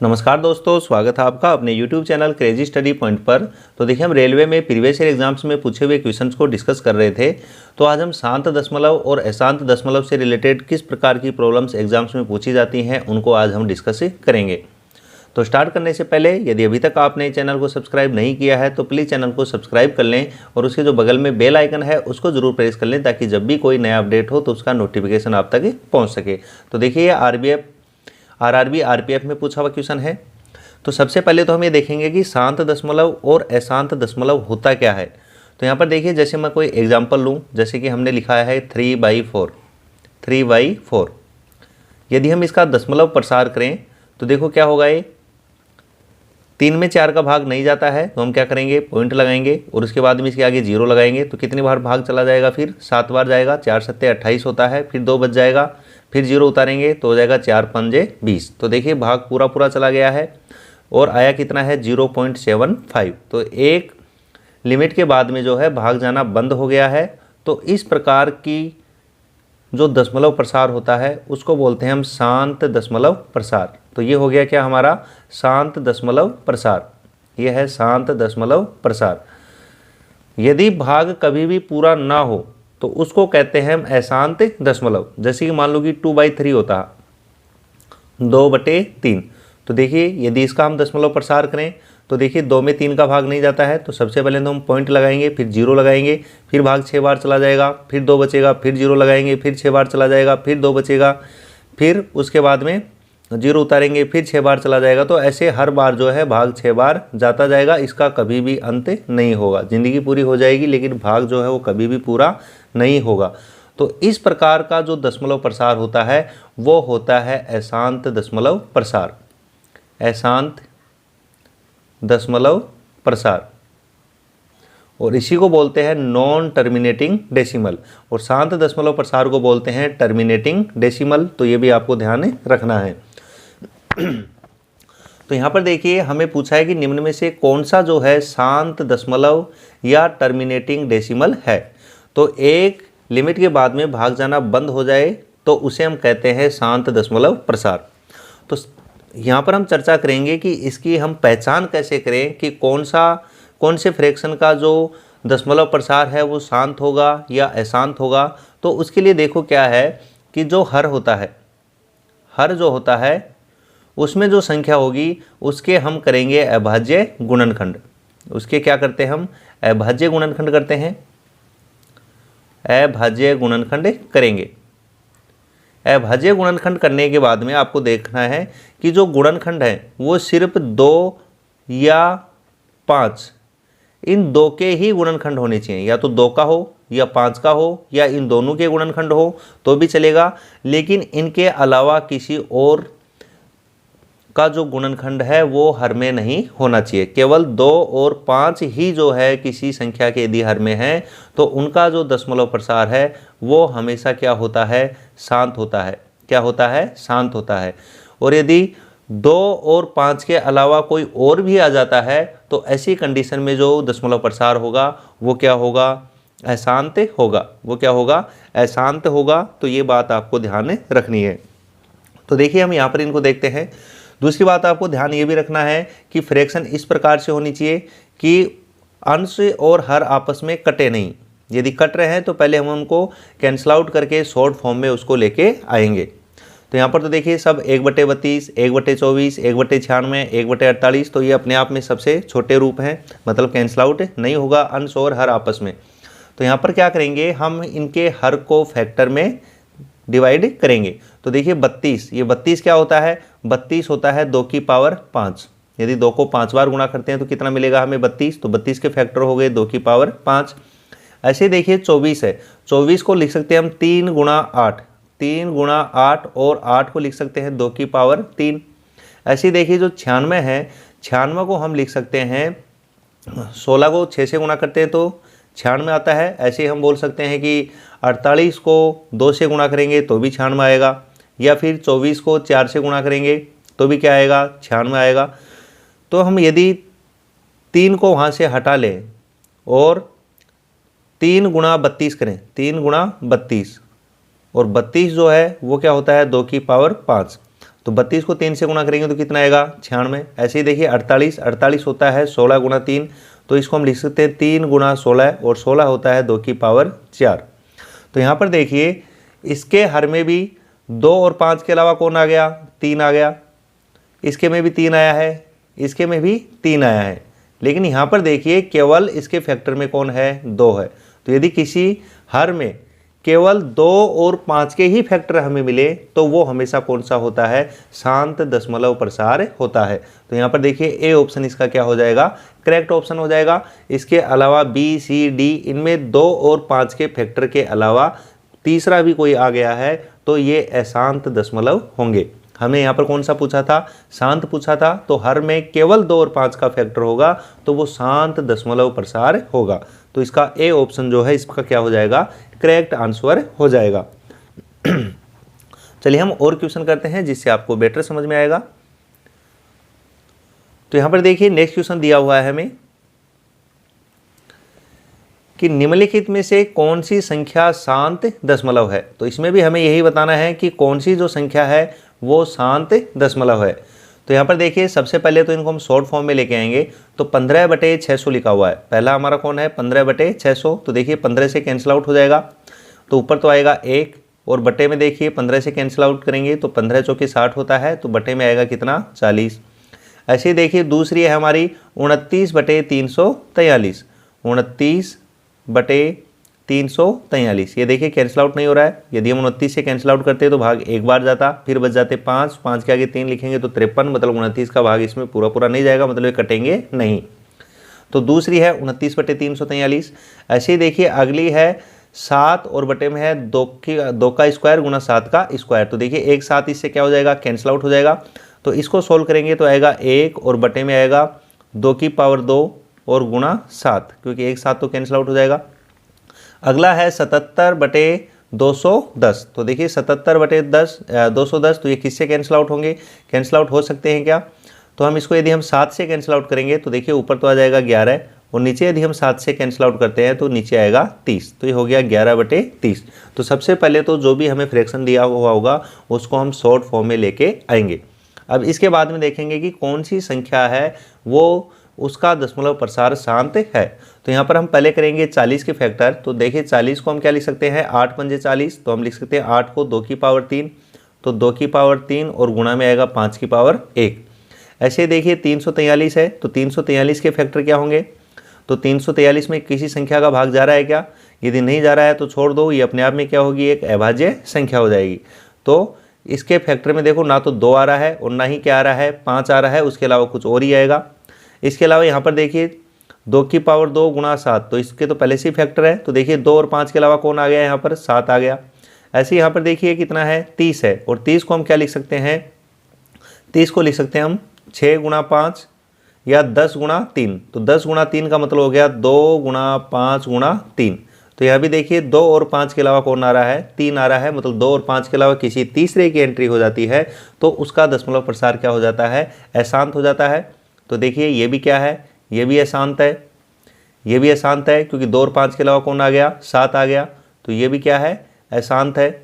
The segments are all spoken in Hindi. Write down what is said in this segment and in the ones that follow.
नमस्कार दोस्तों, स्वागत है आपका अपने YouTube channel crazy study point पर। तो देखिए, हम रेलवे में प्रीवियस ईयर एग्जाम्स में पूछे हुए क्वेश्चंस को डिस्कस कर रहे थे। तो आज हम शांत दशमलव और अशांत दशमलव से रिलेटेड किस प्रकार की प्रॉब्लम्स एग्जाम्स में पूछी जाती हैं उनको आज हम डिस्कस करेंगे। तो स्टार्ट करने से पहले यदि अभी तक आपने चैनल को सब्सक्राइब नहीं किया है तो प्लीज़ चैनल को सब्सक्राइब कर लें और उसके जो बगल में बेल आइकन है उसको ज़रूर प्रेस कर लें ताकि जब भी कोई नया अपडेट हो तो उसका नोटिफिकेशन आप तक पहुँच सके। तो देखिए, आरआरबी आरपीएफ में पूछा हुआ क्वेश्चन है। तो सबसे पहले तो हम ये देखेंगे कि शांत दशमलव और अशांत दशमलव होता क्या है। तो यहाँ पर देखिए, जैसे मैं कोई एग्जांपल लूँ, जैसे कि हमने लिखा है 3/4। यदि हम इसका दशमलव प्रसार करें तो देखो क्या होगा, ये 3 में 4 का भाग नहीं जाता है तो हम क्या करेंगे, पॉइंट लगाएंगे और उसके बाद में इसके आगे 0 लगाएंगे। तो कितनी बार भाग चला जाएगा, फिर 7 बार जाएगा। 4 सत्ते 28 होता है, फिर 2 बच जाएगा, फिर 0 उतारेंगे तो हो जाएगा 4 पंजे 20। तो देखिए, भाग पूरा चला गया है और आया कितना है, 0.75। तो एक लिमिट के बाद में जो है भाग जाना बंद हो गया है। तो इस प्रकार की जो दशमलव प्रसार होता है उसको बोलते हैं हम शांत दशमलव प्रसार। तो ये हो गया क्या हमारा, शांत दशमलव प्रसार। ये है शांत दशमलव प्रसार। यदि भाग कभी भी पूरा ना हो तो उसको कहते हैं हम अशांत दशमलव। जैसे कि मान लो कि 2/3 होता है, 2/3। तो देखिए, यदि इसका हम दशमलव प्रसार करें तो देखिए 2 में 3 का भाग नहीं जाता है। तो सबसे पहले तो हम पॉइंट लगाएंगे, फिर 0 लगाएंगे, फिर भाग 6 बार चला जाएगा, फिर 2 बचेगा, फिर 0 लगाएंगे, फिर 6 बार चला जाएगा, फिर 2 बचेगा, फिर उसके बाद में 0 उतारेंगे, फिर 6 बार चला जाएगा। तो ऐसे हर बार जो है भाग 6 बार जाता जाएगा। इसका कभी भी अंत नहीं होगा। ज़िंदगी पूरी हो जाएगी लेकिन भाग जो है वो कभी भी पूरा नहीं होगा। तो इस प्रकार का जो दशमलव प्रसार होता है वो होता है अशांत दशमलव प्रसार। अशांत दशमलव प्रसार, और इसी को बोलते हैं नॉन टर्मिनेटिंग डेसिमल। और शांत दशमलव प्रसार को बोलते हैं टर्मिनेटिंग डेसिमल। तो ये भी आपको ध्यान रखना है। तो यहाँ पर देखिए, हमें पूछा है कि निम्न में से कौन सा जो है शांत दशमलव या टर्मिनेटिंग डेसिमल है। तो एक लिमिट के बाद में भाग जाना बंद हो जाए तो उसे हम कहते हैं शांत दशमलव प्रसार। तो यहाँ पर हम चर्चा करेंगे कि इसकी हम पहचान कैसे करें कि कौन से फ्रैक्शन का जो दशमलव प्रसार है वो शांत होगा या अशांत होगा। तो उसके लिए देखो क्या है कि जो हर होता है, हर जो होता है उसमें जो संख्या होगी उसके हम करेंगे अभाज्य गुणनखंड। उसके क्या करते हैं हम, अभाज्य गुणनखंड करते हैं, अभाज्य गुणनखंड करेंगे। अभाज्य गुणनखंड करने के बाद में आपको देखना है कि जो गुणनखंड है वो सिर्फ 2 या 5, इन 2 के ही गुणनखंड होने चाहिए। या तो 2 का हो या 5 का हो या इन दोनों के गुणनखंड हो तो भी चलेगा, लेकिन इनके अलावा किसी और का जो गुणनखंड है वो हर में नहीं होना चाहिए। केवल 2 और 5 ही जो है किसी संख्या के यदि हर में है तो उनका जो दशमलव प्रसार है वो हमेशा क्या होता है, शांत होता है। क्या होता है, शांत होता है। और यदि 2 और 5 के अलावा कोई और भी आ जाता है तो ऐसी कंडीशन में जो दशमलव प्रसार होगा वो क्या होगा, अशांत होगा। वो क्या होगा, अशांत होगा। तो ये बात आपको ध्यान रखनी है। तो देखिए, हम यहाँ पर इनको देखते हैं। दूसरी बात आपको ध्यान ये भी रखना है कि फ्रैक्शन इस प्रकार से होनी चाहिए कि अंश और हर आपस में कटे नहीं। यदि कट रहे हैं तो पहले हम उनको कैंसल आउट करके शॉर्ट फॉर्म में उसको लेके आएंगे। तो यहाँ पर तो देखिए सब 1/32, 1/24, 1/96, 1/48। तो ये अपने आप में सबसे छोटे रूप हैं, मतलब कैंसल आउट नहीं होगा अंश और हर आपस में। तो यहाँ पर क्या करेंगे, हम इनके हर को फैक्टर में डिवाइड करेंगे। तो देखिए 32, ये 32 क्या होता है, 32 होता है 2 की पावर 5। यदि 2 को 5 बार गुणा करते हैं तो कितना मिलेगा हमें, 32। तो 32 के फैक्टर हो गए 2 की पावर 5। ऐसे देखिए 24 है, 24 को लिख सकते हैं हम 3 गुणा 8, 3 गुणा 8, और 8 को लिख सकते हैं 2 की पावर 3। ऐसे देखिए जो 96 है, 96 को हम लिख सकते हैं 16 को 6 से गुणा करते हैं तो 96 आता है। ऐसे हम बोल सकते हैं कि 48 को 2 से गुणा करेंगे तो भी 96 आएगा, या फिर 24 को 4 से गुणा करेंगे तो भी क्या आएगा, 96 आएगा। तो हम यदि 3 को वहाँ से हटा लें और 3 गुणा 32 करें, 3 गुणा 32, और 32 जो है वो क्या होता है 2 की पावर 5। तो 32 को 3 से गुणा करेंगे तो कितना आएगा 96। ऐसे ही देखिए 48 होता है 16 गुणा 3, तो इसको हम लिख सकते हैं 3 गुणा 16, और 16 होता है 2 की पावर 4। तो यहाँ पर देखिए इसके हर में भी 2 और 5 के अलावा कौन आ गया, 3 आ गया, इसके में भी 3 आया है, इसके में भी 3 आया है, लेकिन यहाँ पर देखिए केवल इसके फैक्टर में कौन है, 2 है। तो यदि किसी हर में केवल 2 और 5 के ही फैक्टर हमें मिले तो वो हमेशा कौन सा होता है, शांत दशमलव प्रसार होता है। तो यहाँ पर देखिए ए ऑप्शन इसका क्या हो जाएगा, करेक्ट ऑप्शन हो जाएगा। इसके अलावा बी सी डी इनमें 2 और 5 के फैक्टर के अलावा तीसरा भी कोई आ गया है तो ये अशांत दशमलव होंगे। हमने यहाँ पर कौन सा पूछा था, शांत पूछा था, तो हर में केवल 2 और 5 का फैक्टर होगा तो वो शांत दशमलव प्रसार होगा। तो इसका ए ऑप्शन जो है इसका क्या हो जाएगा, करेक्ट आंसर हो जाएगा। चलिए हम और क्वेश्चन करते हैं जिससे आपको बेटर समझ में आएगा। तो यहाँ पर देखिए नेक्स्ट क्वेश्चन दिया हुआ है हमें कि निम्नलिखित में से कौन सी संख्या शांत दशमलव है। तो इसमें भी हमें यही बताना है कि कौन सी जो संख्या है वो शांत दशमलव है। तो यहाँ पर देखिए सबसे पहले तो इनको हम शॉर्ट फॉर्म में लेके आएंगे। तो 15/600 लिखा हुआ है, पहला हमारा कौन है 15/600, तो देखिए 15 से कैंसिल आउट हो जाएगा, तो ऊपर तो आएगा 1, और बटे में देखिए 15 से कैंसिल आउट करेंगे तो 15 चौके 60 होता है, तो बटे में आएगा कितना 40। ऐसे ही देखिए दूसरी है हमारी 29/343, 29/343, ये देखिए कैंसिल आउट नहीं हो रहा है। यदि हम 29 से कैंसिल आउट करते तो भाग एक बार जाता, फिर बच जाते 5, 5 के आगे 3 लिखेंगे तो 53, मतलब 29 का भाग इसमें पूरा पूरा नहीं जाएगा, मतलब ये कटेंगे नहीं। तो दूसरी है 29/343। ऐसे ही देखिए अगली है 7 और बटे में है 2 का स्क्वायर गुना 7 का स्क्वायर, तो देखिए एक 7 इससे क्या हो जाएगा, कैंसिल आउट हो जाएगा। तो इसको सोल्व करेंगे तो आएगा 1 और बटे में आएगा 2 की पावर 2 और गुना 7, क्योंकि एक 7 तो कैंसिल आउट हो जाएगा। अगला है 77/210, तो देखिए 77/210, तो ये किससे कैंसिल आउट होंगे, कैंसिल आउट हो सकते हैं क्या। तो हम इसको यदि हम 7 से कैंसिल आउट करेंगे तो देखिए ऊपर तो आ जाएगा 11, और नीचे यदि हम 7 से कैंसिल आउट करते हैं तो नीचे आएगा 30, तो ये हो गया 11/30। तो सबसे पहले तो जो भी हमें फ्रैक्शन दिया हुआ होगा उसको हम शॉर्ट फॉर्म में लेके आएंगे। अब इसके बाद में देखेंगे कि कौन सी संख्या है वो उसका दशमलव प्रसार शांत है। तो यहाँ पर हम पहले करेंगे 40 के फैक्टर। तो देखिए 40 को हम क्या लिख सकते हैं, 8 पंजे 40, तो हम लिख सकते हैं 8 को 2 की पावर 3, तो 2 की पावर 3 और गुणा में आएगा 5 की पावर 1। ऐसे देखिए 343 है, तो 343 के फैक्टर क्या होंगे, तो 343 में किसी संख्या का भाग जा रहा है क्या, यदि नहीं जा रहा है तो छोड़ दो, ये अपने आप में क्या होगी, एक अभाज्य संख्या हो जाएगी। तो इसके फैक्टर में देखो ना तो 2 आ रहा है और ना ही क्या आ रहा है 5 आ रहा है, उसके अलावा कुछ और ही आएगा। इसके अलावा यहाँ पर देखिए 2 की पावर 2 गुणा 7, तो इसके तो पहले से ही फैक्टर है, तो देखिए 2 और 5 के अलावा कौन आ गया, यहाँ पर 7 आ गया। ऐसे यहाँ पर देखिए कितना है 30 है, और 30 को हम क्या लिख सकते हैं, 30 को लिख सकते हैं हम 6 गुणा 5 या 10 गुणा 3, तो 10 गुणा 3 का मतलब हो गया 2 गुणा 5 गुणा 3। तो यहाँ भी देखिए 2 और 5 के अलावा कौन आ रहा है, 3 आ रहा है, मतलब 2 और 5 के अलावा किसी तीसरे की एंट्री हो जाती है तो उसका दशमलव प्रसार क्या हो जाता है, अशांत हो जाता है। तो देखिए ये भी क्या है, ये भी अशांत है, ये भी अशांत है, क्योंकि 2 और 5 के अलावा कौन आ गया, 7 आ गया, तो ये भी क्या है, अशांत है।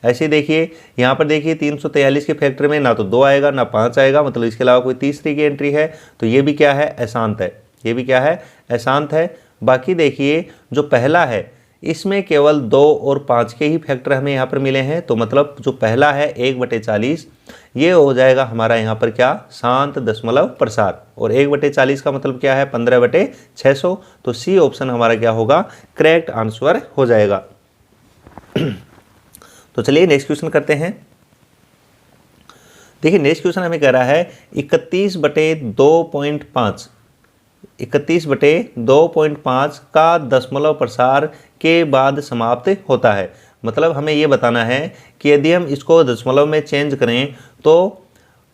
ऐसे देखिए यहाँ पर देखिए 343 के फैक्टर में ना तो 2 आएगा ना 5 आएगा, मतलब इसके अलावा कोई तीसरी की एंट्री है, तो ये भी क्या है, अशांत है, ये भी क्या है, अशांत है। बाकी देखिए जो पहला है इसमें केवल 2 और 5 के ही फैक्टर हमें यहाँ पर मिले हैं, तो मतलब जो पहला है 1/40 ये हो जाएगा हमारा यहाँ पर क्या, शांत दशमलव प्रसार, और 1/40 का मतलब क्या है 15/600, तो सी ऑप्शन हमारा क्या होगा, करेक्ट आंसर हो जाएगा। तो चलिए नेक्स्ट क्वेश्चन करते हैं। देखिए नेक्स्ट क्वेश्चन हमें कह रहा है 31/2.5, 31/2.5 का दशमलव प्रसार के बाद समाप्त होता है। मतलब हमें ये बताना है कि यदि हम इसको दशमलव में चेंज करें तो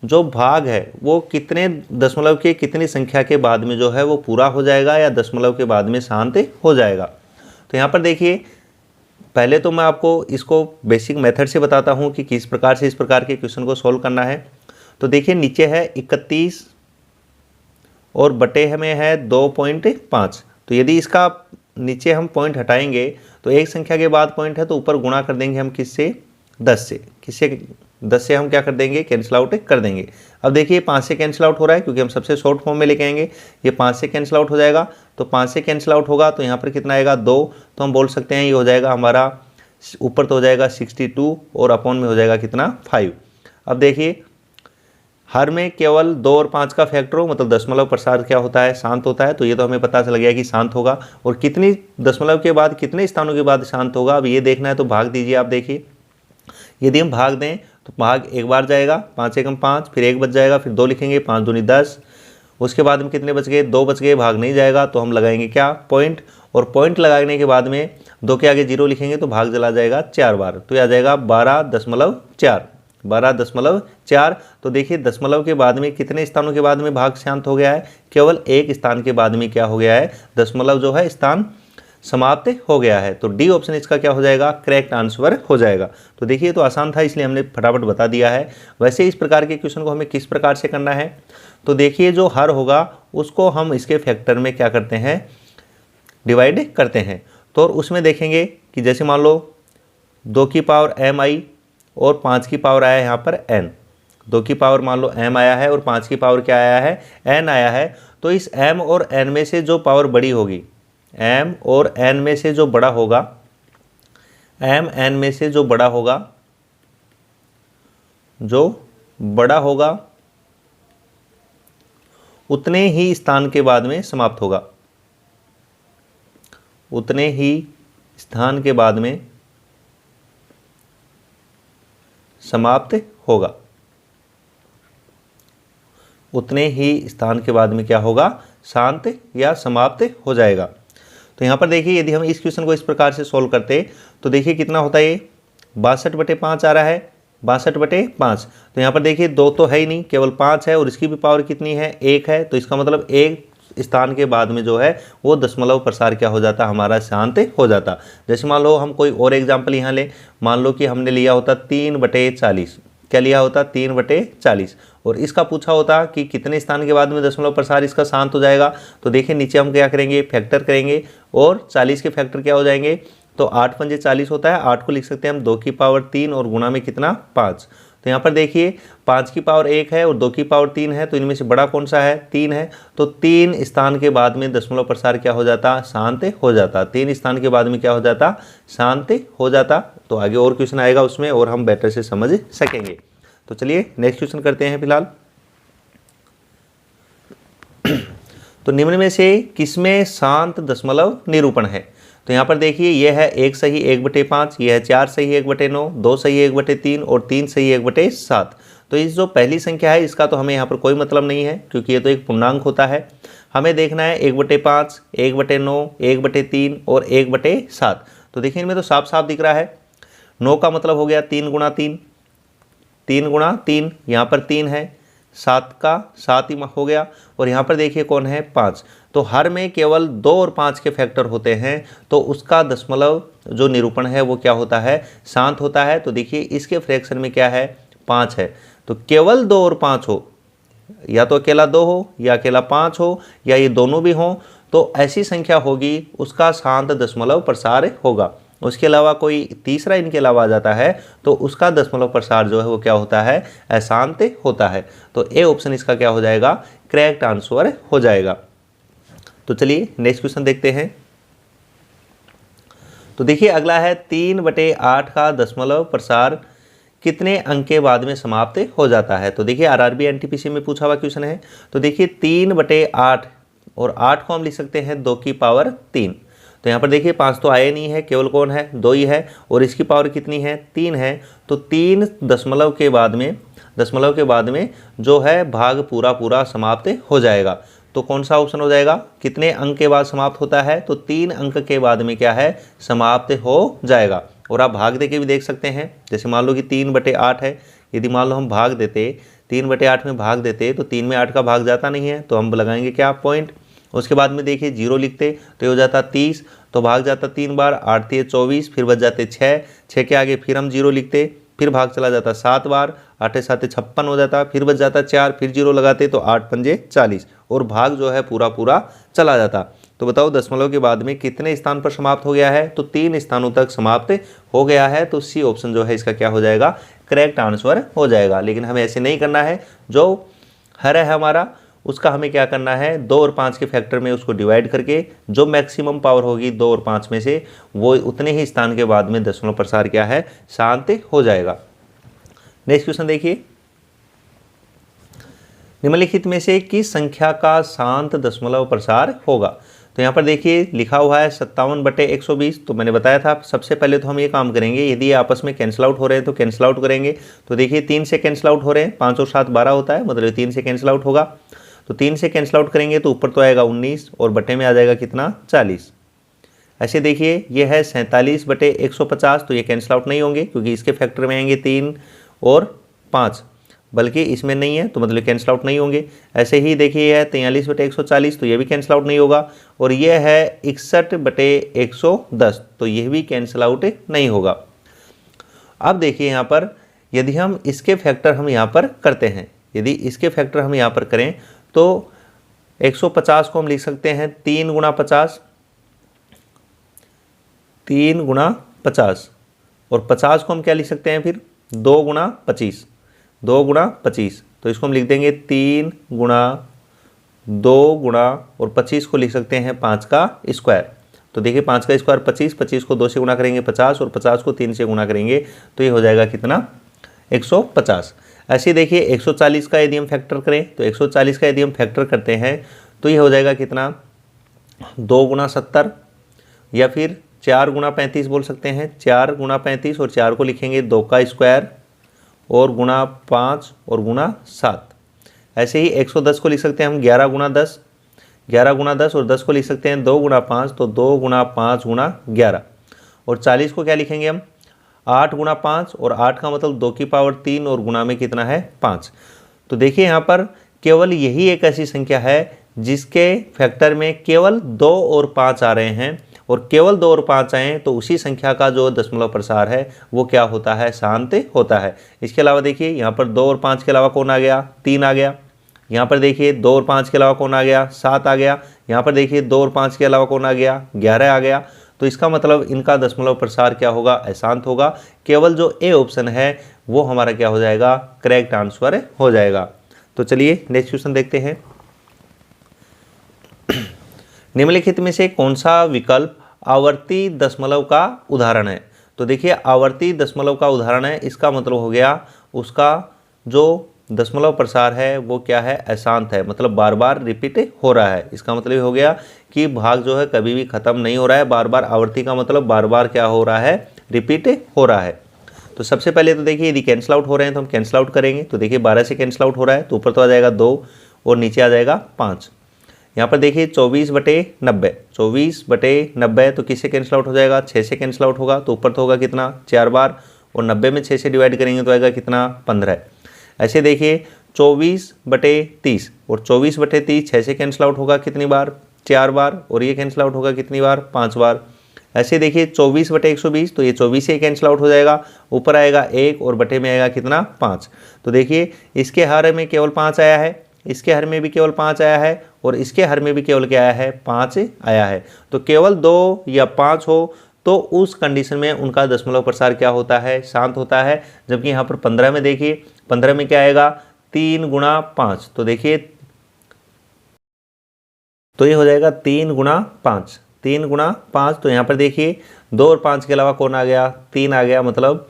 जो भाग है वो कितने दशमलव के कितनी संख्या के बाद में जो है वो पूरा हो जाएगा या दशमलव के बाद में शांत हो जाएगा। तो यहाँ पर देखिए पहले तो मैं आपको इसको बेसिक मेथड से बताता हूँ कि किस प्रकार से इस प्रकार के क्वेश्चन को सॉल्व करना है। तो देखिए नीचे है 31 और बटे हमें है 2.5, तो यदि इसका नीचे हम पॉइंट हटाएंगे तो एक संख्या के बाद पॉइंट है तो ऊपर गुणा कर देंगे हम किससे, 10 से, किससे 10 से हम क्या कर देंगे, कैंसिल आउट कर देंगे। अब देखिए 5 से कैंसिल आउट हो रहा है क्योंकि हम सबसे शॉर्ट फॉर्म में लेके आएंगे। ये 5 से कैंसिल आउट हो जाएगा, तो 5 से कैंसिल आउट होगा तो यहाँ पर कितना आएगा 2, तो हम बोल सकते हैं ये हो जाएगा हमारा, ऊपर तो हो जाएगा 62 और अपॉन में हो जाएगा कितना 5। अब देखिए हर में केवल 2 और 5 का फैक्टर हो, मतलब दशमलव प्रसार क्या होता है, शांत होता है। तो ये तो हमें पता चल गया कि शांत होगा, और कितनी दशमलव के बाद कितने स्थानों के बाद शांत होगा, अब ये देखना है। तो भाग दीजिए आप, देखिए यदि हम भाग दें तो भाग एक बार जाएगा, 5 एकम 5, फिर 1 बच जाएगा, फिर 2 लिखेंगे, 5 दूनी 10, उसके बाद में कितने बच गए, 2 बच गए, भाग नहीं जाएगा तो हम लगाएंगे क्या, पॉइंट, और पॉइंट लगाने के बाद में 2 के आगे 0 लिखेंगे तो भाग चला जाएगा 4 बार, तो आ जाएगा 12.4, 12.4। तो देखिए दशमलव के बाद में कितने स्थानों के बाद में भाग शांत हो गया है, केवल एक स्थान के बाद में क्या हो गया है, दशमलव जो है स्थान समाप्त हो गया है। तो डी ऑप्शन इसका क्या हो जाएगा, करेक्ट आंसर हो जाएगा। तो देखिए तो आसान था इसलिए हमने फटाफट बता दिया है। वैसे इस प्रकार के क्वेश्चन को हमें किस प्रकार से करना है, तो देखिए जो हर होगा उसको हम इसके फैक्टर में क्या करते हैं, डिवाइड करते हैं। तो उसमें देखेंगे कि जैसे मान लो 2 की पावर m आई और 5 की पावर आया है यहाँ पर n, 2 की पावर मान लो m आया है और 5 की पावर क्या आया है, n आया है। तो इस m और n में से जो पावर बड़ी होगी, m और n में से जो बड़ा होगा, m n में से जो बड़ा होगा, जो बड़ा होगा उतने ही स्थान के बाद में समाप्त होगा, उतने ही स्थान के बाद में समाप्त होगा, उतने ही स्थान के बाद में क्या होगा, शांत या समाप्त हो जाएगा। तो यहाँ पर देखिए यदि हम इस क्वेश्चन को इस प्रकार से सॉल्व करते तो देखिए कितना होता है, ये 62/5 आ रहा है, 62/5। तो यहाँ पर देखिए 2 तो है ही नहीं, केवल 5 है, और इसकी भी पावर कितनी है, 1 है। तो इसका मतलब एक स्थान के बाद में जो है वो दशमलव प्रसार क्या हो जाता, हमारा शांत हो जाता। जैसे मान लो हम कोई और एग्जाम्पल यहाँ लें, मान लो कि हमने लिया होता 3/40, क्या लिया होता 3/40, और इसका पूछा होता कि कितने स्थान के बाद में दशमलव प्रसार इसका शांत हो जाएगा। तो देखिए नीचे हम क्या करेंगे, फैक्टर करेंगे, और 40 के फैक्टर क्या हो जाएंगे, तो 8 पंजे 40 होता है, 8 को लिख सकते हैं हम 2 की पावर 3 और गुणा में कितना 5। तो यहाँ पर देखिए 5 की पावर 1 है और 2 की पावर 3 है, तो इनमें से बड़ा कौन सा है, 3 है। तो 3 स्थान के बाद में दशमलव प्रसार क्या हो जाता, शांत हो जाता, 3 स्थान के बाद में क्या हो जाता, शांत हो जाता। तो आगे और क्वेश्चन आएगा उसमें और हम बेटर से समझ सकेंगे। तो चलिए नेक्स्ट क्वेश्चन करते हैं फिलहाल। तो निम्न में से किसमें शांत दशमलव निरूपण है। तो यहाँ पर देखिए यह है 1 सही 1/5, यह है 4 सही 1/9, 2 सही 1/3 और 3 सही 1/7। तो इस जो पहली संख्या है इसका तो हमें यहाँ पर कोई मतलब नहीं है क्योंकि ये तो एक पूर्णांक होता है। हमें देखना है 1/5, 1/9, 1/3 और 1/7। तो देखिए इनमें तो साफ साफ दिख रहा है, 9 का मतलब हो गया 3 गुणा 3, 3 गुणा 3, यहाँ पर 3 है, 7 का 7 ही हो गया, और यहाँ पर देखिए कौन है 5। तो हर में केवल 2 और 5 के फैक्टर होते हैं, तो उसका दशमलव जो निरूपण है वो क्या होता है, शांत होता है। तो देखिए इसके फ्रैक्शन में क्या है, 5 है। तो केवल 2 और 5 हो, या तो अकेला 2 हो या अकेला 5 हो या ये दोनों भी हों, तो ऐसी संख्या होगी उसका शांत दशमलव प्रसार होगा। उसके अलावा कोई तीसरा इनके अलावा आ जाता है तो उसका दशमलव प्रसार जो है वो क्या होता है, अशांत होता है। तो ए ऑप्शन इसका क्या हो जाएगा, करेक्ट आंसर हो जाएगा। तो चलिए नेक्स्ट क्वेश्चन देखते हैं। तो देखिए अगला है 3/8 का दशमलव प्रसार कितने अंक के बाद में समाप्त हो जाता है। तो देखिए आरआरबी एनटीपीसी में पूछा हुआ क्वेश्चन है। तो देखिए 3/8 और 8 को हम लिख सकते हैं 2 की पावर 3। तो यहाँ पर देखिए 5 तो आए नहीं है, केवल कौन है, 2 ही है, और इसकी पावर कितनी है, 3 है। तो 3 दशमलव के बाद में जो है भाग पूरा समाप्त हो जाएगा। तो कौन सा ऑप्शन हो जाएगा, कितने अंक के बाद समाप्त होता है, तो 3 अंक के बाद में क्या है, समाप्त हो जाएगा। और आप भाग दे के भी देख सकते हैं, जैसे मान लो कि 3/8 है, यदि मान लो हम भाग देते 3/8 में भाग देते तो 3 में 8 का भाग जाता नहीं है, तो हम लगाएंगे क्या, पॉइंट। उसके बाद में देखिए 0 लिखते तो ये हो जाता 30, तो भाग जाता 3 बार, 8 3 24, फिर बच जाते 6 के आगे फिर हम 0 लिखते, फिर भाग चला जाता 7 बार, 8 7 56 हो जाता, फिर बच जाता 4, फिर 0 लगाते तो 8 पंजे 40, और भाग जो है पूरा चला जाता। तो बताओ दशमलव के बाद में कितने स्थान पर समाप्त हो गया है, तो 3 स्थानों तक समाप्त हो गया है। तो सी ऑप्शन जो है इसका क्या हो जाएगा, करेक्ट आंसर हो जाएगा। लेकिन हमें ऐसे नहीं करना है, जो हर है हमारा उसका हमें क्या करना है, 2 और 5 के फैक्टर में उसको डिवाइड करके जो मैक्सिमम पावर होगी 2 और 5 में से, वो उतने ही स्थान के बाद में दशमलव प्रसार क्या है, शांत हो जाएगा। नेक्स्ट क्वेश्चन देखिए, निम्नलिखित में से किस संख्या का शांत दशमलव प्रसार होगा। तो यहाँ पर देखिए लिखा हुआ है 57/120। तो मैंने बताया था सबसे पहले तो हम ये काम करेंगे, यदि ये आपस में कैंसिल आउट हो रहे हैं तो कैंसिल आउट करेंगे। तो देखिए 3 से कैंसिल आउट हो रहे हैं, 5 और 7 12 होता है, मतलब 3 से कैंसिल आउट होगा। तो 3 से कैंसिल आउट करेंगे तो ऊपर तो आएगा 19 और बटे में आ जाएगा कितना, 40। ऐसे देखिए ये है 47/150। तो ये कैंसिल आउट नहीं होंगे क्योंकि इसके फैक्टर में आएंगे 3 और 5, बल्कि इसमें नहीं है तो मतलब कैंसिल आउट नहीं होंगे। ऐसे ही देखिए ये है 43/140। तो ये भी कैंसिल आउट नहीं होगा। और ये है 61/110। तो यह भी कैंसिल आउट नहीं होगा। अब देखिए यहाँ पर यदि हम इसके फैक्टर हम यहाँ पर करते हैं, यदि इसके फैक्टर हम यहाँ पर करें तो 150 को हम लिख सकते हैं 3 गुणा 50, 3 गुणा 50, और 50 को हम क्या लिख सकते हैं फिर 2 गुणा 25, 2 गुणा 25। तो इसको हम लिख देंगे 3 गुणा 2 गुणा, और 25 को लिख सकते हैं 5 का स्क्वायर। तो देखिए 5 का स्क्वायर 25, 25 को 2 से गुणा करेंगे 50, और 50 को 3 से गुणा करेंगे तो ये हो जाएगा कितना, 150। ऐसे देखिए 140 का यदि हम फैक्टर करें तो 140 का यदि हम फैक्टर करते हैं तो ये हो जाएगा कितना, 2 गुणा 70, या फिर 4 गुणा 35 बोल सकते हैं। 4 गुणा 35, और 4 को लिखेंगे 2 का स्क्वायर, और गुणा 5 और गुणा 7। ऐसे ही 110 को लिख सकते हैं हम 11 गुणा 10, 11 गुणा 10, और 10 को लिख सकते हैं 2 गुणा 5, तो 2 गुणा 5 गुणा 11। और 40 को क्या लिखेंगे हम 8 गुणा 5, और 8 का मतलब 2 की पावर 3, और गुणा में कितना है 5। तो देखिए यहाँ पर केवल यही एक ऐसी संख्या है जिसके फैक्टर में केवल 2 और 5 आ रहे हैं, और केवल 2 और 5 आए तो उसी संख्या का जो दशमलव प्रसार है वो क्या होता है, शांत होता है। इसके अलावा देखिए यहाँ पर 2 और 5 के अलावा कौन आ गया, 3 आ गया। यहाँ पर देखिए 2 और 5 के अलावा कौन आ गया, 7 आ गया। यहाँ पर देखिए 2 और 5 के अलावा कौन आ गया, 11 आ गया। तो इसका मतलब इनका दशमलव प्रसार क्या होगा, अशांत होगा। केवल जो ए ऑप्शन है वो हमारा क्या हो जाएगा, करेक्ट आंसर हो जाएगा। तो चलिए नेक्स्ट क्वेश्चन देखते हैं। निम्नलिखित में से कौन सा विकल्प आवर्ती दशमलव का उदाहरण है। तो देखिए आवर्ती दशमलव का उदाहरण है, इसका मतलब हो गया उसका जो दशमलव प्रसार है वो क्या है, अशांत है, मतलब बार बार रिपीट हो रहा है। इसका मतलब हो गया कि भाग जो है कभी भी खत्म नहीं हो रहा है, बार बार। आवर्ती का मतलब बार बार क्या हो रहा है, रिपीट हो रहा है। तो सबसे पहले तो देखिए यदि कैंसिल आउट हो रहे हैं तो हम कैंसिल आउट करेंगे। तो देखिए 12 से कैंसिल आउट हो रहा है तो ऊपर तो आ जाएगा 2 और नीचे आ जाएगा 5। यहाँ पर देखिए 24/90, 24/90 तो किससे कैंसिल आउट हो जाएगा, 6 से कैंसिल आउट होगा। तो ऊपर तो होगा कितना, 4 बार, और 90 में 6 से डिवाइड करेंगे तो आएगा कितना, 15। ऐसे देखिए 24/30, और 24/30 6 से कैंसिल आउट होगा कितनी बार, 4 बार, और ये कैंसिल आउट होगा कितनी बार, 5 बार। ऐसे देखिए 24/120, तो ये 24 से कैंसिल आउट हो जाएगा, ऊपर आएगा 1 और बटे में आएगा कितना, 5। तो देखिए इसके हर में केवल 5 आया है, इसके हर में भी केवल 5 आया है, और इसके हर में भी केवल क्या आया है, 5 आया है। तो केवल 2 या 5 हो तो उस कंडीशन में उनका दशमलव प्रसार क्या होता है, शांत होता है। जबकि यहाँ पर 15 में देखिए, 15 में क्या आएगा, 3 गुणा 5। तो देखिए तो ये हो जाएगा 3 गुणा 5, 3 गुणा 5। तो यहाँ पर देखिए 2 और 5 के अलावा कौन आ गया, 3 आ गया, मतलब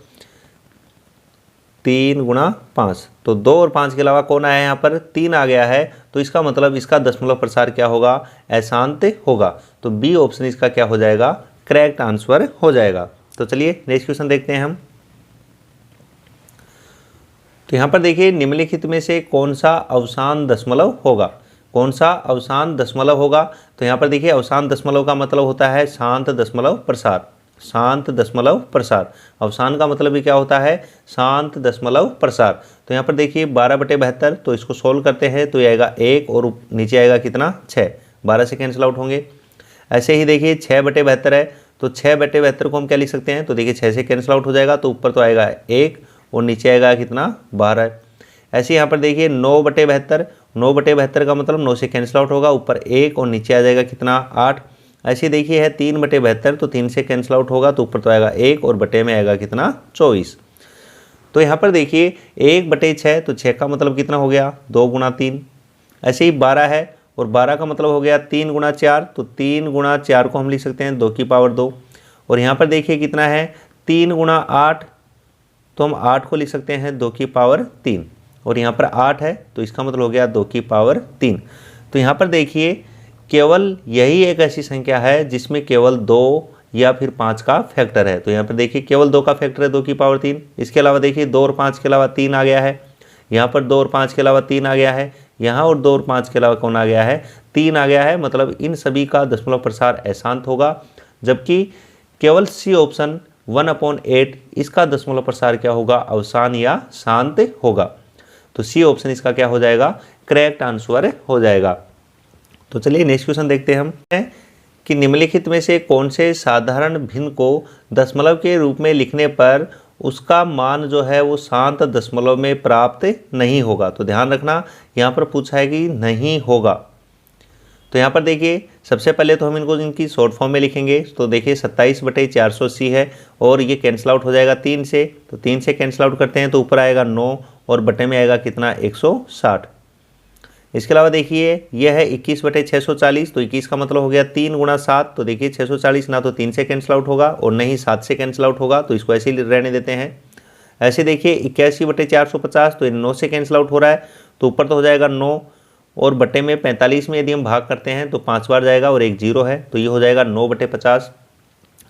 3 गुणा 5। तो 2 और 5 के अलावा कौन आया है, यहाँ पर 3 आ गया है। तो इसका मतलब इसका दशमलव प्रसार क्या होगा, अशांत होगा। तो बी ऑप्शन इसका क्या हो जाएगा, करेक्ट आंसर हो जाएगा। तो चलिए नेक्स्ट क्वेश्चन देखते हैं हम। तो यहाँ पर देखिए निम्नलिखित में से कौन सा अवसान दशमलव होगा, कौन सा अवसान दशमलव होगा। तो यहाँ पर देखिए अवसान दशमलव का मतलब होता है शांत दशमलव प्रसार, शांत दशमलव प्रसार। अवसान का मतलब भी क्या होता है, शांत दशमलव प्रसार। तो यहाँ पर देखिए 12/72, तो इसको सोल्व करते हैं तो ये आएगा 1 और नीचे आएगा कितना, 6। 12 से कैंसिल आउट होंगे। ऐसे ही देखिए 6/72 है, तो 6/72 को हम क्या लिख सकते हैं, तो देखिए 6 से कैंसिल आउट हो जाएगा, तो ऊपर तो आएगा 1 और नीचे आएगा कितना, 12। ऐसे यहाँ पर देखिए 9/72, 9/72 का मतलब 9 से कैंसिल आउट होगा, ऊपर 1 और नीचे आ जाएगा कितना 8। ऐसे देखिए है 3/72 तो 3 से कैंसिल आउट होगा तो ऊपर तो आएगा 1 और बटे में आएगा कितना 24। तो यहाँ पर देखिए 1/6 तो 6 का मतलब कितना हो गया 2 गुणा 3। ऐसे ही 12 है और 12 का मतलब हो गया 3 गुणा 4, तो 3 गुणा 4 को हम लिख सकते हैं 2 की पावर 2। और यहाँ पर देखिए कितना है 3 गुणा 8, तो हम 8 को लिख सकते हैं 2 की पावर 3। और यहाँ पर 8 है तो इसका मतलब हो गया 2 की पावर 3। तो यहाँ पर देखिए केवल यही एक ऐसी संख्या है जिसमें केवल 2 या फिर 5 का फैक्टर है। तो यहाँ पर देखिए केवल 2 का फैक्टर है 2 की पावर 3। इसके अलावा देखिए 2 और 5 के अलावा 3 आ गया है, यहाँ पर 2 और 5 के अलावा 3 आ गया है, यहाँ और 2 और 5 के अलावा कौन आ गया है 3 आ गया है। मतलब इन सभी का दशमलव प्रसार अशांत होगा, जबकि केवल सी ऑप्शन 1/8 इसका दशमलव प्रसार क्या होगा अवसान या शांत होगा। तो सी ऑप्शन इसका क्या हो जाएगा करेक्ट आंसर हो जाएगा। तो चलिए नेक्स्ट क्वेश्चन देखते हैं हम कि निम्नलिखित में से कौन से साधारण भिन्न को दशमलव के रूप में लिखने पर उसका मान जो है वो शांत दशमलव में प्राप्त नहीं होगा। तो ध्यान रखना यहाँ पर पूछा है कि नहीं होगा। तो यहाँ पर देखिए सबसे पहले तो हम इनकी शॉर्ट फॉर्म में लिखेंगे। तो देखिए 27/480 है और ये कैंसिल आउट हो जाएगा 3 से, तो 3 से कैंसिल आउट करते हैं तो ऊपर आएगा 9 और बटे में आएगा कितना 160। इसके अलावा देखिए यह है 21/640, तो 21 का मतलब हो गया 3 गुणा 7। तो देखिए 640 ना तो 3 से कैंसिल आउट होगा और न ही 7 से कैंसिल आउट होगा, तो इसको ऐसे ही रहने देते हैं। ऐसे देखिए 81/450, तो 9 से कैंसिल आउट हो रहा है तो ऊपर तो हो जाएगा 9 और बटे में 45 में यदि हम भाग करते हैं तो 5 बार जाएगा और एक 0 है, तो ये हो जाएगा 9/50।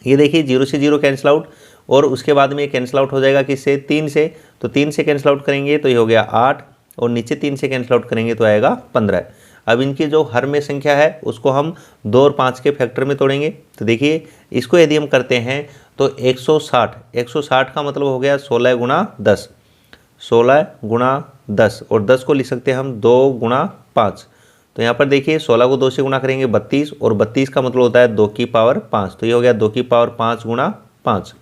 ये देखिए 0 से 0 कैंसिल आउट और उसके बाद में ये कैंसिल आउट हो जाएगा किससे 3 से, तो 3 से कैंसिल आउट करेंगे तो ये हो गया 8 और नीचे 3 से कैंसिल आउट करेंगे तो आएगा 15। अब इनकी जो हर में संख्या है उसको हम 2 और 5 के फैक्टर में तोड़ेंगे। तो देखिए इसको यदि हम करते हैं तो 160 का मतलब हो गया 16 गुणा 10, 16 गुणा 10 और 10 को लिख सकते हैं हम 2 गुणा 5। तो यहाँ पर देखिए 16 को 2 से गुणा करेंगे 32 और 32 का मतलब होता है 2 की पावर 5, तो ये हो गया 2 की पावर 5 गुणा 5।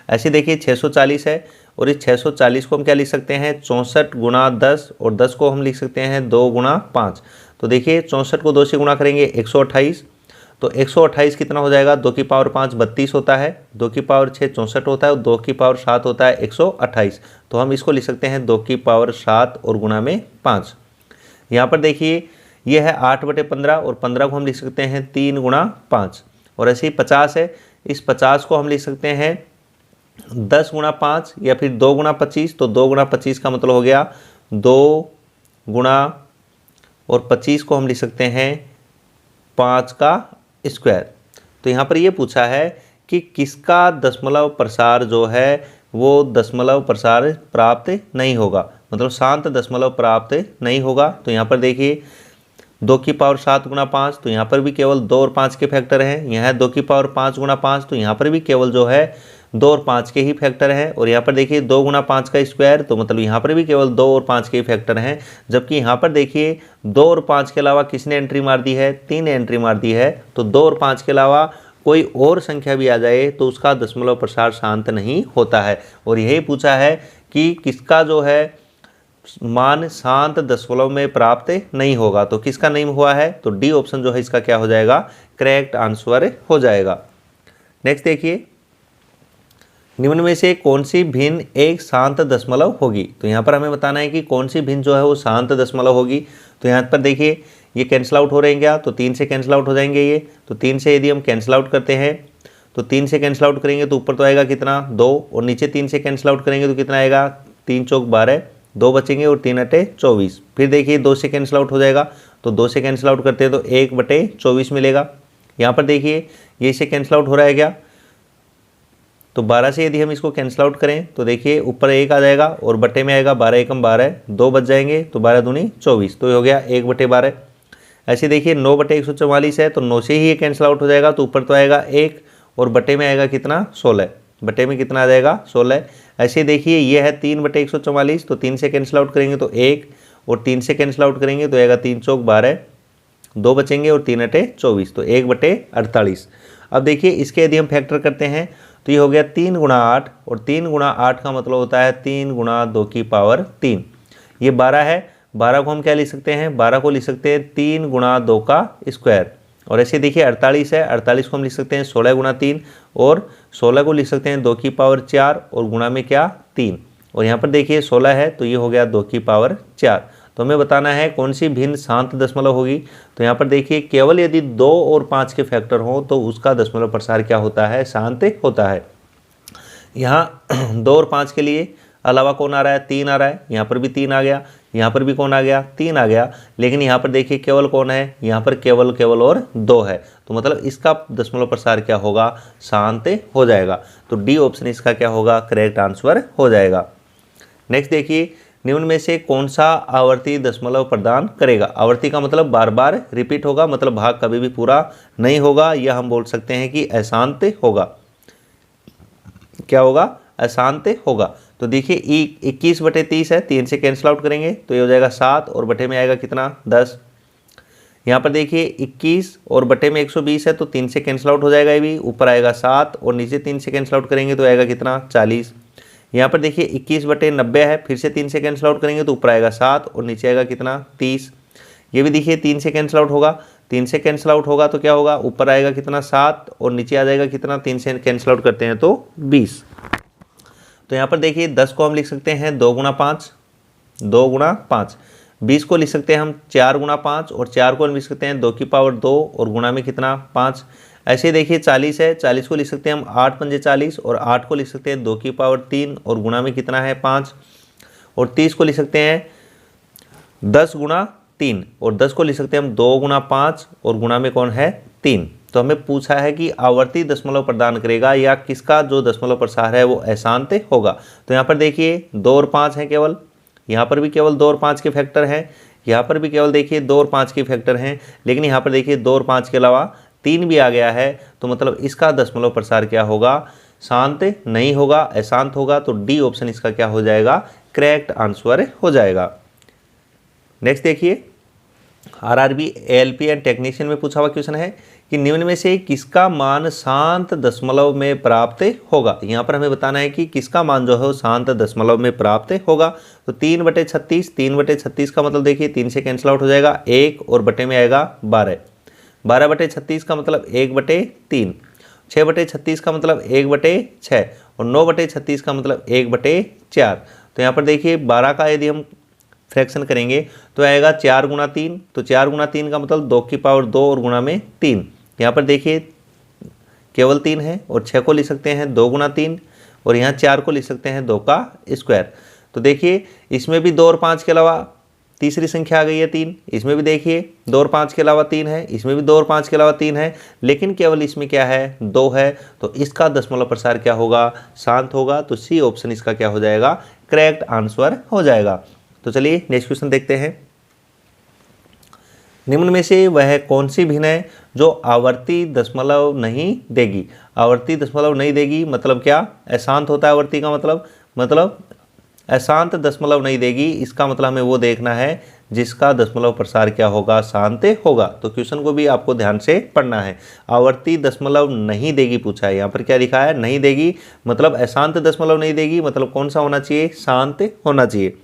ऐसे देखिए 640 है और इस 640 को हम क्या लिख सकते हैं 64 गुणा 10 और 10 को हम लिख सकते हैं 2 गुणा 5। तो देखिए 64 को 2 से गुणा करेंगे 128, तो 128 कितना हो जाएगा 2 की पावर 5 32 होता है, 2 की पावर 6 64 होता है और 2 की पावर 7 होता है 128। तो हम इसको लिख सकते हैं 2 की पावर 7 और गुणा में 5। यहाँ पर देखिए यह है 8/15 और 15 को हम लिख सकते हैं 3 गुणा 5। और ऐसे ही 50 है, इस 50 को हम लिख सकते हैं 10 गुणा 5 या फिर 2 गुणा 25। तो 2 गुणा 25 का मतलब हो गया 2 गुणा और 25 को हम लिख सकते हैं 5 का स्क्वायर। तो यहाँ पर ये पूछा है कि किसका दशमलव प्रसार जो है वो दशमलव प्रसार प्राप्त नहीं होगा, मतलब शांत दशमलव प्राप्त नहीं होगा। तो यहाँ पर देखिए 2 की पावर 7 गुणा 5, तो यहाँ पर भी केवल 2 और 5 के फैक्टर हैं। यहाँ 2 की पावर 5 गुणा 5, तो यहाँ पर भी केवल जो है 2 और 5 के ही फैक्टर हैं। और यहाँ पर देखिए 2 गुणा 5 का स्क्वायर, तो मतलब यहाँ पर भी केवल 2 और 5 के ही फैक्टर हैं। जबकि यहाँ पर देखिए 2 और 5 के अलावा किसने एंट्री मार दी है 3 ने एंट्री मार दी है। तो 2 और 5 के अलावा कोई और संख्या भी आ जाए तो उसका दशमलव प्रसार शांत नहीं होता है। और यही पूछा है कि किसका जो है मान शांत दशमलव में प्राप्त नहीं होगा। तो किसका नहीं हुआ है, तो डी ऑप्शन जो है इसका क्या हो जाएगा करेक्ट आंसर हो जाएगा। नेक्स्ट देखिए निम्न में से कौन सी भिन्न एक शांत दशमलव होगी। तो यहाँ पर हमें बताना है कि कौन सी भिन्न जो है वो शांत दशमलव होगी। तो यहाँ पर देखिए ये कैंसिल आउट हो रहे हैं क्या, तो 3 से कैंसिल आउट हो जाएंगे ये। तो 3 से यदि हम कैंसिल आउट करते हैं तो 3 से कैंसिल आउट करेंगे तो ऊपर तो आएगा कितना 2 और नीचे 3 से कैंसिल आउट करेंगे तो कितना आएगा 3 चौक 12, 2 बचेंगे और 3 अटे 24। फिर देखिए 2 से कैंसिल आउट हो जाएगा, तो 2 से कैंसिल आउट करते हैं तो 1/24 मिलेगा। यहाँ पर देखिए ये से कैंसिल आउट हो रहा है क्या, तो 12 से यदि हम इसको कैंसिल आउट करें तो देखिए ऊपर 1 आ जाएगा और बटे में आएगा 12 एकम 12, 2 बच जाएंगे तो 12 दूनी 24, तो ये हो गया 1/12। ऐसे देखिए 9/144 है, तो 9 से ही ये कैंसिल आउट हो जाएगा, तो ऊपर तो आएगा 1 और बटे में आएगा कितना 16, बटे में कितना आ जाएगा 16। ऐसे देखिए ये है 3/144, तो 3 से कैंसिल आउट करेंगे तो 1 और 3 से कैंसिल आउट करेंगे तो आएगा 3 चौक 12, 2 बचेंगे और 3 अटे 24, तो 1/48। अब देखिए इसके यदि हम फैक्टर करते हैं तो ये हो गया 3 गुणा 8 और 3 गुणा 8 का मतलब होता है 3 गुणा 2 की पावर 3। ये 12 है, 12 को हम क्या लिख सकते हैं, 12 को लिख सकते हैं 3 गुणा 2 का स्क्वायर। और ऐसे देखिए 48 है, 48 को हम लिख सकते हैं 16 गुणा 3, और 16 को लिख सकते हैं 2 की पावर 4 और गुणा में क्या 3। और यहाँ पर देखिए 16 है तो ये हो गया 2 की पावर 4। तो हमें बताना है कौन सी भिन्न शांत दशमलव होगी। तो यहाँ पर देखिए केवल यदि 2 और 5 के फैक्टर हों तो उसका दशमलव प्रसार क्या होता है, शांत होता है। यहाँ 2 और 5 के लिए अलावा कौन आ रहा है, 3 आ रहा है, यहाँ पर भी 3 आ गया, यहाँ पर भी कौन आ गया, 3 आ गया। लेकिन यहाँ पर देखिए केवल कौन है, यहाँ पर केवल और 2 है। तो मतलब इसका दशमलव प्रसार क्या होगा, शांत हो जाएगा। तो डी ऑप्शन इसका क्या होगा, करेक्ट आंसर हो जाएगा। नेक्स्ट देखिए, निम्न में से कौन सा आवर्ती दशमलव प्रदान करेगा। आवर्ती का मतलब बार बार रिपीट होगा, मतलब भाग कभी भी पूरा नहीं होगा, या हम बोल सकते हैं कि अशांत होगा। क्या होगा, अशांत होगा। तो देखिए 21/30 है, 3 से कैंसिल आउट करेंगे तो ये हो जाएगा 7, और बटे में आएगा कितना 10। यहाँ पर देखिए 21 और बटे में 120 है तो 3 से कैंसिल आउट हो जाएगा, ये भी ऊपर आएगा 7 और नीचे 3 से कैंसिल आउट करेंगे तो आएगा कितना 40। यहाँ पर देखिए 21/90 है, फिर से 3 से कैंसिल आउट करेंगे तो ऊपर आएगा 7 और नीचे आएगा कितना 30। ये भी देखिए 3 से कैंसिल आउट होगा, 3 से कैंसिल आउट होगा तो क्या होगा, ऊपर आएगा कितना 7 और नीचे आ जाएगा कितना, 3 से कैंसिल आउट करते हैं तो 20। तो यहाँ पर देखिए 10 को हम लिख सकते हैं 2 गुणा 5, 2 गुणा 5। 20 को लिख सकते हैं हम 4 गुणा 5, और 4 को हम लिख सकते हैं 2 की पावर 2 और गुणा में कितना 5। ऐसे देखिए 40 है, 40 को लिख सकते हैं हम 8 पंजे 40, और 8 को लिख सकते हैं 2 की पावर 3 और गुणा में कितना है 5। और 30 को लिख सकते हैं 10 गुणा 3, और 10 को लिख सकते हैं हम 2 गुणा 5 और गुणा में कौन है 3। तो हमें पूछा है कि आवर्ती दशमलव प्रदान करेगा या किसका जो दशमलव प्रसार है वो अशांत होगा। तो यहाँ पर देखिए 2 और 5 है केवल, यहाँ पर भी केवल 2 और 5 के फैक्टर हैं, यहाँ पर भी केवल देखिए 2 और 5 के फैक्टर हैं, लेकिन यहाँ पर देखिए 2 और 5 के अलावा 3 भी आ गया है। तो मतलब इसका दशमलव प्रसार क्या होगा, शांत नहीं होगा, अशांत होगा। तो डी ऑप्शन इसका क्या हो जाएगा, करेक्ट आंसर हो जाएगा। नेक्स्ट देखिए, आरआरबी एएलपी एंड टेक्नीशियन में पूछा हुआ क्वेश्चन है कि निम्न में से किसका मान शांत दशमलव में प्राप्त होगा। यहाँ पर हमें बताना है कि किसका मान जो है वो शांत दशमलव में प्राप्त होगा। तो 3/36, 3/36 का मतलब देखिए 3 से कैंसिल आउट हो जाएगा 1, और बटे में आएगा 12, 12/36 का मतलब 1/3, 6/36 का मतलब 1/6, और 9/36 का मतलब 1/4। तो यहाँ पर देखिए 12 का यदि हम फ्रैक्शन करेंगे तो आएगा 4 गुणा 3, तो 4 गुणा 3 का मतलब 2 की पावर 2 और गुणा में 3। यहाँ पर देखिए केवल 3 है, और 6 को लिख सकते हैं 2 गुणा 3, और यहाँ 4 को लिख सकते हैं 2 का स्क्वायर। तो देखिए इसमें भी 2 और 5 के अलावा तीसरी संख्या आ गई है 3, इसमें भी देखिए 2 और 5 के अलावा 3 है, इसमें भी 2 और 5 के अलावा 3 है, लेकिन केवल इसमें क्या है 2 है। तो इसका दशमलव प्रसार क्या होगा, शांत होगा। तो सी ऑप्शन इसका क्या हो जाएगा, करेक्ट आंसर हो जाएगा। तो चलिए नेक्स्ट क्वेश्चन देखते हैं। निम्न में से वह कौन सी भिन्न है जो आवर्ती दशमलव नहीं देगी। आवर्ती दशमलव नहीं देगी मतलब क्या, अशांत होता है आवर्ती का मतलब अशांत दशमलव नहीं देगी। इसका मतलब हमें वो देखना है जिसका दशमलव प्रसार क्या होगा, शांत होगा। तो क्वेश्चन को भी आपको ध्यान से पढ़ना है। आवर्ती दशमलव नहीं देगी पूछा है, यहाँ पर क्या लिखा है, नहीं देगी मतलब अशांत दशमलव नहीं देगी, मतलब कौन सा होना चाहिए, शांत होना चाहिए।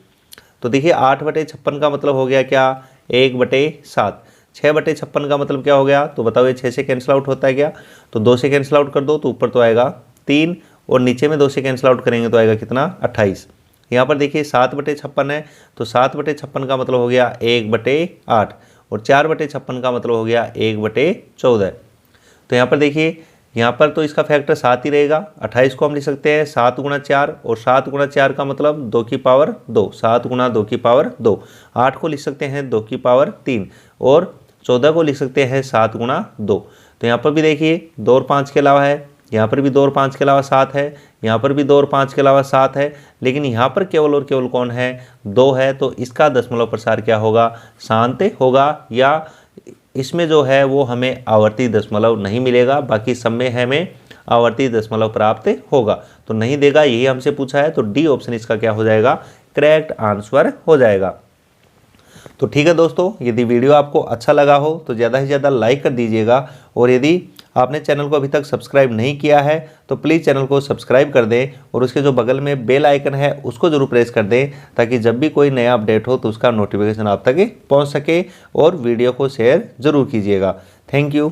तो देखिए 8/56 का मतलब हो गया क्या, 1/7। 6/56 का मतलब क्या हो गया, तो बताओ ये 6 से कैंसिल आउट होता है क्या, तो 2 से कैंसिल आउट कर दो तो ऊपर तो आएगा 3, और नीचे में 2 से कैंसिल आउट करेंगे तो आएगा कितना 28। यहाँ पर देखिए 7/56 है, तो 7/56 का मतलब हो गया 1/8, और 4/56 का मतलब हो गया 1/14। तो यहाँ पर देखिए यहाँ पर तो इसका फैक्टर 7 ही रहेगा। 28 को हम लिख सकते हैं 7 गुणा 4, और 7 गुणा 4 का मतलब 2 की पावर 2, 7 गुणा 2 की पावर 2। 8 को लिख सकते हैं 2 की पावर 3, और 14 को लिख सकते हैं 7 गुणा 2। तो यहाँ पर भी देखिए 2 और 5 के अलावा है, यहाँ पर भी 2 और 5 के अलावा 7 है, यहाँ पर भी 2 और 5 के अलावा 7 है, लेकिन यहाँ पर केवल और केवल कौन है, 2 है। तो इसका दशमलव प्रसार क्या होगा, शांत होगा, या इसमें जो है वो हमें आवर्ती दशमलव नहीं मिलेगा, बाकी सब में हमें आवर्ती दशमलव प्राप्त होगा। तो नहीं देगा, यही हमसे पूछा है। तो डी ऑप्शन इसका क्या हो जाएगा, करेक्ट आंसर हो जाएगा। तो ठीक है दोस्तों, यदि वीडियो आपको अच्छा लगा हो तो ज़्यादा से ज़्यादा लाइक कर दीजिएगा, और यदि आपने चैनल को अभी तक सब्सक्राइब नहीं किया है तो प्लीज़ चैनल को सब्सक्राइब कर दें और उसके जो बगल में बेल आइकन है उसको ज़रूर प्रेस कर दें, ताकि जब भी कोई नया अपडेट हो तो उसका नोटिफिकेशन आप तक पहुंच सके। और वीडियो को शेयर ज़रूर कीजिएगा। Thank you.